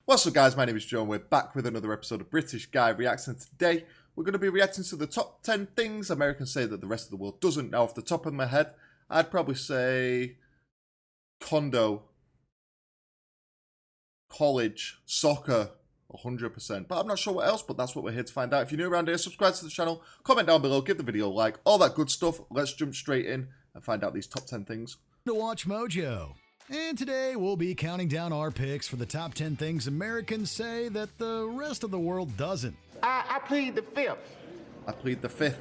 What's up guys, my name is Joe and we're back with another episode of British Guy Reacts, and today we're going to be reacting to the top 10 things Americans say that the rest of the world doesn't. Now off the top of my head, I'd probably say condo, college, soccer, 100%. But I'm not sure what else, but that's what we're here to find out. If you're new around here, subscribe to the channel, comment down below, give the video a like, all that good stuff. Let's jump straight in and find out these top 10 things. To Watch Mojo. And today we'll be counting down our picks for the top 10 things Americans say that the rest of the world doesn't. I plead the fifth. I plead the fifth.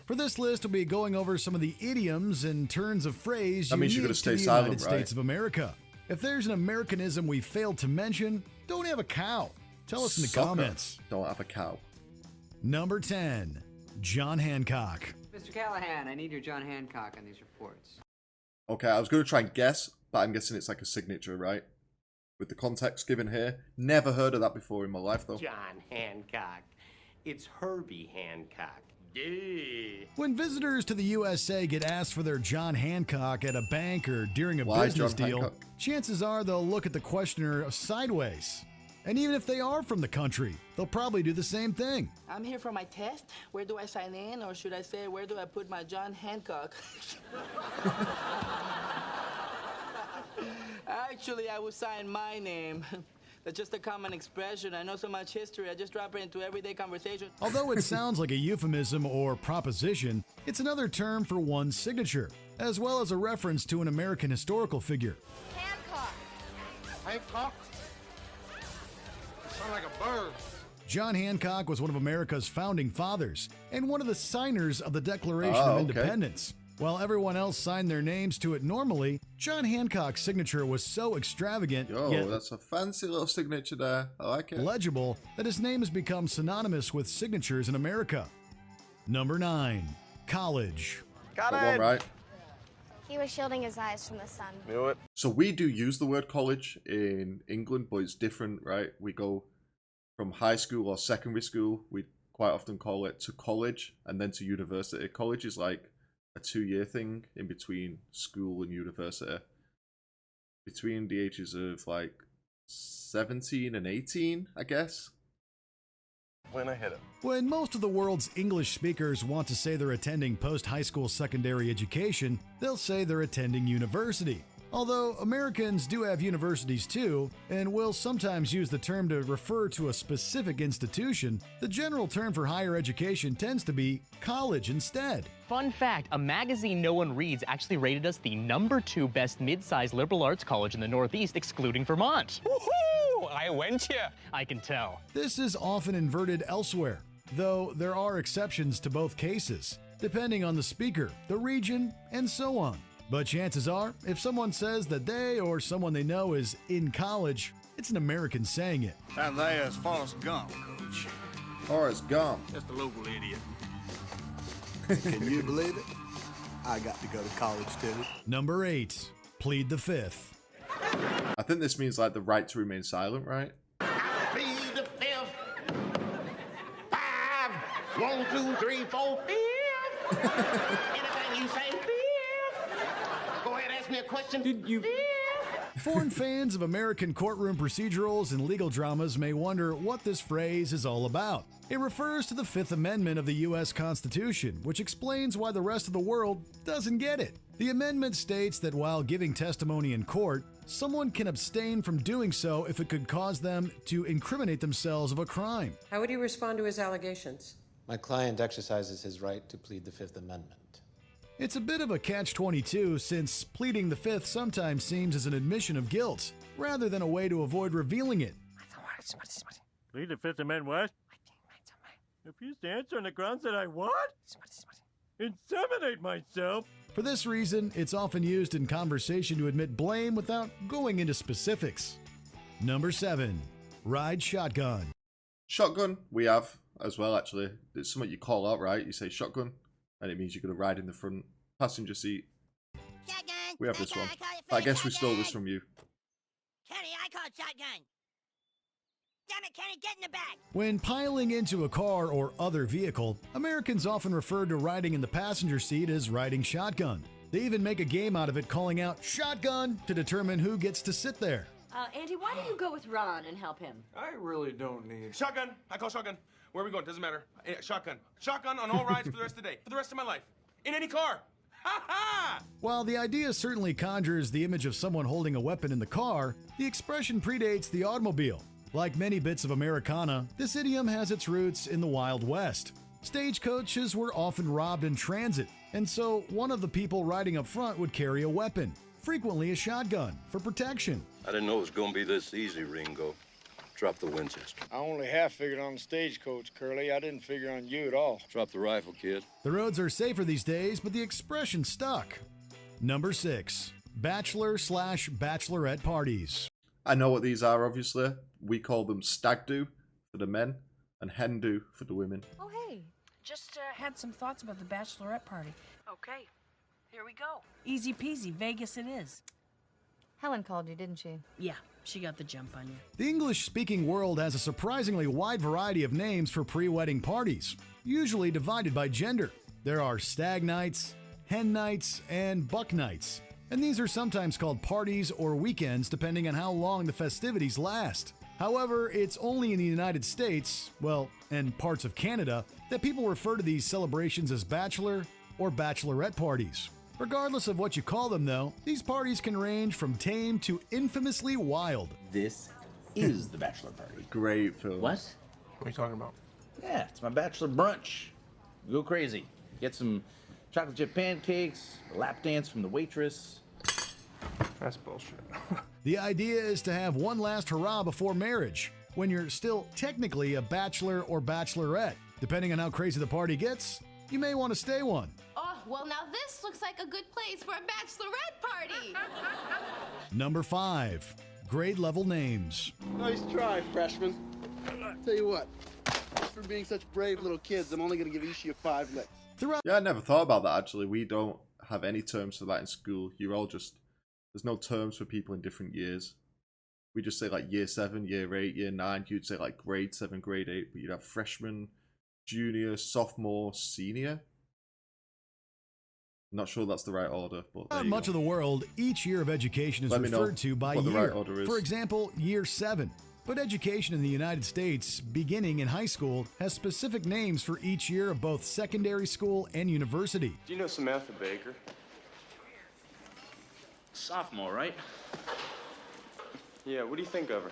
For this list, we'll be going over some of the idioms and turns of phrase That means you're unique gonna to stay the silent, United right? States of America. If there's an Americanism we failed to mention, don't have a cow. Tell us in the Soccer. comments. Don't have a cow. Number 10, John Hancock. Mr. Callahan, I need your John Hancock on these reports. Okay, I was going to try and guess, but I'm guessing it's like a signature, right? With the context given here. Never heard of that before in my life, though. John Hancock. It's Herbie Hancock. Yeah. When visitors to the USA get asked for their John Hancock at a bank or during a Why business John deal, Hancock? chances are they'll look at the questioner sideways. And even if they are from the country, they'll probably do the same thing. I'm here for my test. Where do I sign in? Or should I say, where do I put my John Hancock? Actually, I would sign my name. That's just a common expression. I know so much history, I just drop it into everyday conversation. Although it sounds like a euphemism or proposition, it's another term for one's signature, as well as a reference to an American historical figure. Hancock. Hancock? You sound like a bird. John Hancock was one of America's founding fathers and one of the signers of the Declaration Oh, of okay. Independence. While everyone else signed their names to it normally, John Hancock's signature was so extravagant Yo, yet that's a fancy little signature there. I like it. legible that his name has become synonymous with signatures in America. Number 9, college. Got one right. He was shielding his eyes from the sun. Knew it. So we do use the word college in England, but it's different, right? We go from high school or secondary school, we quite often call it, to college and then to university. College is like a 2-year thing in between school and university. Between the ages of like 17 and 18, I guess. When I hit it. When most of the world's English speakers want to say they're attending post-high school secondary education, they'll say they're attending university. Although Americans do have universities too, and will sometimes use the term to refer to a specific institution, the general term for higher education tends to be college instead. Fun fact, a magazine no one reads actually rated us the #2 best mid-sized liberal arts college in the Northeast, excluding Vermont. Woohoo! I went here. I can tell. This is often inverted elsewhere, though there are exceptions to both cases, depending on the speaker, the region, and so on. But chances are, if someone says that they or someone they know is in college, it's an American saying it. And there's Forrest Gump, Coach. Forrest Gump. Just a local idiot. Can you believe it? I got to go to college too. Number 8, plead the fifth. I think this means like the right to remain silent, right? Plead the fifth. 5, 1, 2, 3, 4, 5. Anything you say, 5. Go ahead, ask me a question. Did you? Foreign fans of American courtroom procedurals and legal dramas may wonder what this phrase is all about. It refers to the Fifth Amendment of the U.S. Constitution, which explains why the rest of the world doesn't get it. The amendment states that while giving testimony in court, someone can abstain from doing so if it could cause them to incriminate themselves of a crime. How would you respond to his allegations? My client exercises his right to plead the Fifth Amendment. It's a bit of a catch-22 since pleading the fifth sometimes seems as an admission of guilt, rather than a way to avoid revealing it. Plead the Fifth Amendment what? Refuse to answer on the grounds that I what? Inseminate myself? For this reason, it's often used in conversation to admit blame without going into specifics. Number 7, ride shotgun. Shotgun, we have as well, actually. It's something you call out, right? You say shotgun, and it means you're going to ride in the front passenger seat. Shotgun. We have this one. I guess we stole this from you. Kenny, I called shotgun. Damn it, Kenny, get in the back. When piling into a car or other vehicle, Americans often refer to riding in the passenger seat as riding shotgun. They even make a game out of it, calling out shotgun to determine who gets to sit there. Auntie, why don't you go with Ron and help him? I really don't need... Shotgun! I call shotgun. Where are we going? Doesn't matter. Shotgun. Shotgun on all rides for the rest of the day. For the rest of my life. In any car. Ha ha! While the idea certainly conjures the image of someone holding a weapon in the car, the expression predates the automobile. Like many bits of Americana, this idiom has its roots in the Wild West. Stagecoaches were often robbed in transit, and so one of the people riding up front would carry a weapon, frequently a shotgun, for protection. I didn't know it was gonna be this easy, Ringo. Drop the Winchester. I only half figured on the stagecoach, Curly. I didn't figure on you at all. Drop the rifle, kid. The roads are safer these days, but the expression stuck. Number 6. Bachelor/bachelorette parties. I know what these are, obviously. We call them stag do for the men and hen do for the women. Oh, hey. Just had some thoughts about the bachelorette party. Okay, here we go. Easy peasy, Vegas it is. Helen called you, didn't she? Yeah, she got the jump on you. The English-speaking world has a surprisingly wide variety of names for pre-wedding parties, usually divided by gender. There are stag nights, hen nights, and buck nights. And these are sometimes called parties or weekends depending on how long the festivities last. However, it's only in the United States, well, and parts of Canada, that people refer to these celebrations as bachelor or bachelorette parties. Regardless of what you call them, though, these parties can range from tame to infamously wild. This is the bachelor party. Great film. What? What are you talking about? Yeah, it's my bachelor brunch. Go crazy. Get some chocolate chip pancakes, a lap dance from the waitress. That's bullshit. The idea is to have one last hurrah before marriage, when you're still technically a bachelor or bachelorette. Depending on how crazy the party gets, you may want to stay one. Oh, well, now this looks like a good place for a bachelorette party. Number 5. Grade level names. Nice try, freshman. Tell you what, just for being such brave little kids, I'm only going to give each of you 5 licks. Yeah, I never thought about that, actually. We don't have any terms for that in school. You're all just... There's no terms for people in different years. We just say like year 7, year 8, year 9. You'd say like grade 7, grade 8, but you'd have freshman, junior, sophomore, senior. Not sure that's the right order, but there In you much go. of the world, each year of education is Let me know referred to by what the year. right order is. For example, year 7. But education in the United States, beginning in high school, has specific names for each year of both secondary school and university. Do you know Samantha Baker? Sophomore, right? Yeah, what do you think of her?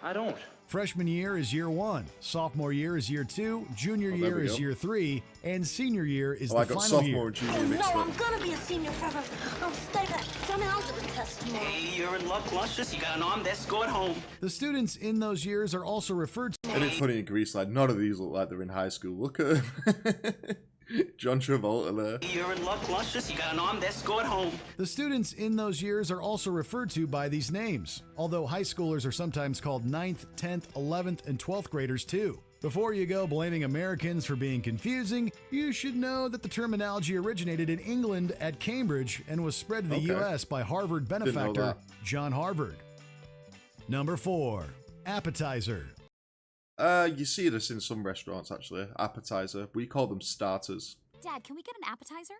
I don't. Freshman year is year 1, sophomore year is year 2, junior there year we is go. year 3, and senior year is I the got final sophomore year. and junior mixed No, up. I'm gonna be a senior forever. I'll study that dumb algebra test tomorrow. Hey, you're in luck, Luscious. You got an arm. Let's go at home. The students in those years are also referred to. And it's funny in Greece, like, none of these look like they're in high school. Look at John Travolta there. You're in luck, Luscious. You got an arm. Let's go at home. The students in those years are also referred to by these names, although high schoolers are sometimes called 9th, 10th, 11th, and 12th graders too. Before you go blaming Americans for being confusing, you should know that the terminology originated in England at Cambridge and was spread to the Okay. U.S. by Harvard Didn't know benefactor that. John Harvard. Number 4. Appetizer. You see this in some restaurants, actually. Appetizer. We call them starters. Dad, can we get an appetizer?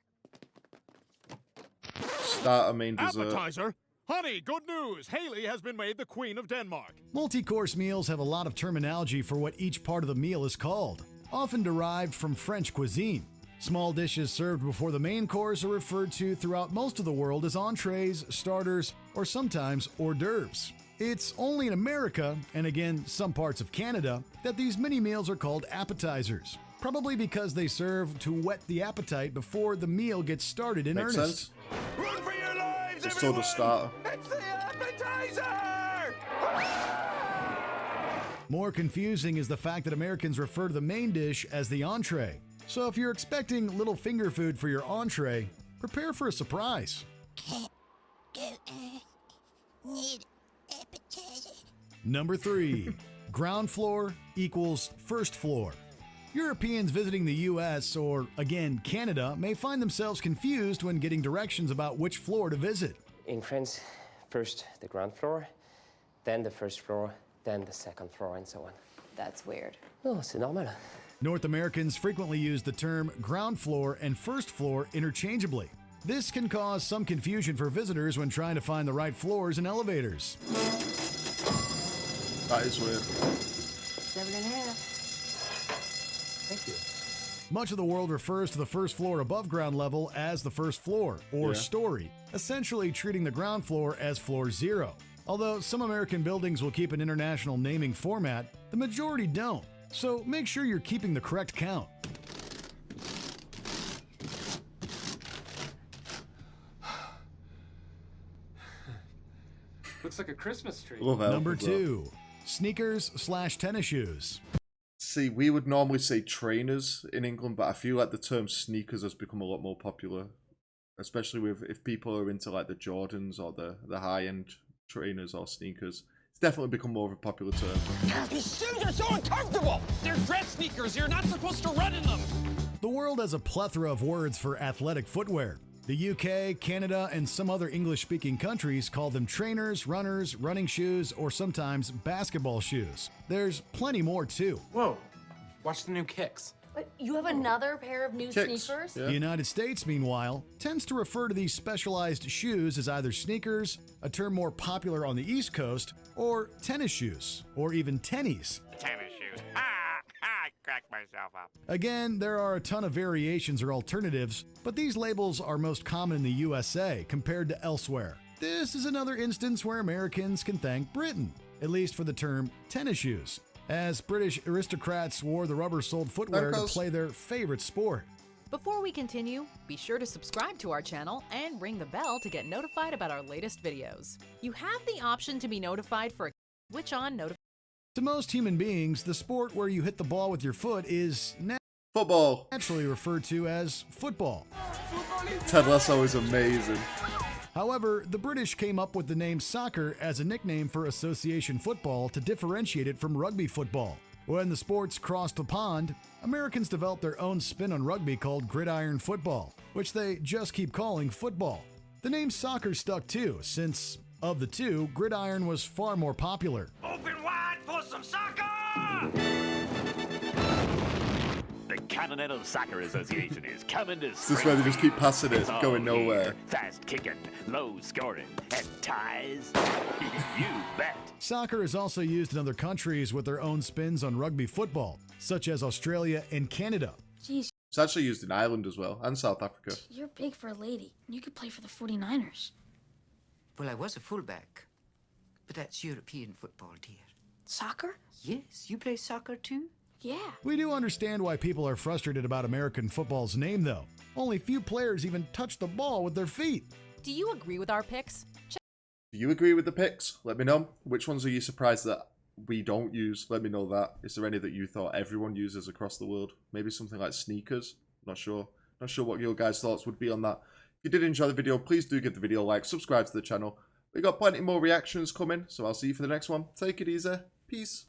Starter, main dessert. Appetizer? Honey, good news! Haley has been made the Queen of Denmark. Multi-course meals have a lot of terminology for what each part of the meal is called, often derived from French cuisine. Small dishes served before the main course are referred to throughout most of the world as entrees, starters, or sometimes hors d'oeuvres. It's only in America, and again some parts of Canada, that these mini meals are called appetizers, probably because they serve to whet the appetite before the meal gets started in Makes earnest. sense. Run for your lives, It's sort of starter. It's the appetizer! More confusing is the fact that Americans refer to the main dish as the entree. So if you're expecting little finger food for your entree, prepare for a surprise. Need appetizer. Number 3. Ground floor equals first floor. Europeans visiting the US or, again, Canada may find themselves confused when getting directions about which floor to visit. In France, first the ground floor, then the first floor, then the second floor, and so on. That's weird. Oh, c'est normal. North Americans frequently use the term ground floor and first floor interchangeably. This can cause some confusion for visitors when trying to find the right floors and elevators. That is weird. 7.5. Thank you. Much of the world refers to the first floor above ground level as the first floor, or story, essentially treating the ground floor as floor 0. Although some American buildings will keep an international naming format, the majority don't. So make sure you're keeping the correct count. Looks like a Christmas tree. Number 2, sneakers/tennis shoes. See, we would normally say trainers in England, but I feel like the term sneakers has become a lot more popular, especially with if people are into like the Jordans or the high-end trainers or sneakers. It's definitely become more of a popular term. These shoes are so uncomfortable! They're dress sneakers. You're not supposed to run in them. The world has a plethora of words for athletic footwear. The UK, Canada, and some other English-speaking countries call them trainers, runners, running shoes, or sometimes basketball shoes. There's plenty more too. Whoa, watch the new kicks. But you have another pair of new sneakers? The United States, meanwhile, tends to refer to these specialized shoes as either sneakers, a term more popular on the East Coast, or tennis shoes, or even tennies. Tennis shoes. I cracked myself up. Again, there are a ton of variations or alternatives, but these labels are most common in the USA compared to elsewhere. This is another instance where Americans can thank Britain, at least for the term tennis shoes, as British aristocrats wore the rubber-soled footwear to play their favorite sport. Before we continue, be sure to subscribe to our channel and ring the bell to get notified about our latest videos. You have the option to be notified for a switch on notification. To most human beings, the sport where you hit the ball with your foot is football, naturally referred to as football. Ted Lasso is amazing. However, the British came up with the name soccer as a nickname for association football to differentiate it from rugby football. When the sports crossed the pond, Americans developed their own spin on rugby called gridiron football, which they just keep calling football. The name soccer stuck too, since, of the two, gridiron was far more popular. Open wide for some soccer! The Continental Soccer Association is coming to Is this where they just keep passing it, It's all going nowhere? here. Fast kicking, low scoring, and ties. You bet. Soccer is also used in other countries with their own spins on rugby football, such as Australia and Canada. Jeez, It's actually used in Ireland as well, and South Africa. you're big for a lady. You could play for the 49ers. Well, I was a fullback, but that's European football, dear. Soccer? Yes, you play soccer too? Yeah. We do understand why people are frustrated about American football's name, though. Only few players even touch the ball with their feet. Do you agree with our picks? Do you agree with the picks? Let me know. Which ones are you surprised that we don't use? Let me know that. Is there any that you thought everyone uses across the world? Maybe something like sneakers? Not sure. Not sure what your guys' thoughts would be on that. If you did enjoy the video, please do give the video a like, subscribe to the channel. We got plenty more reactions coming, so I'll see you for the next one. Take it easy. Peace.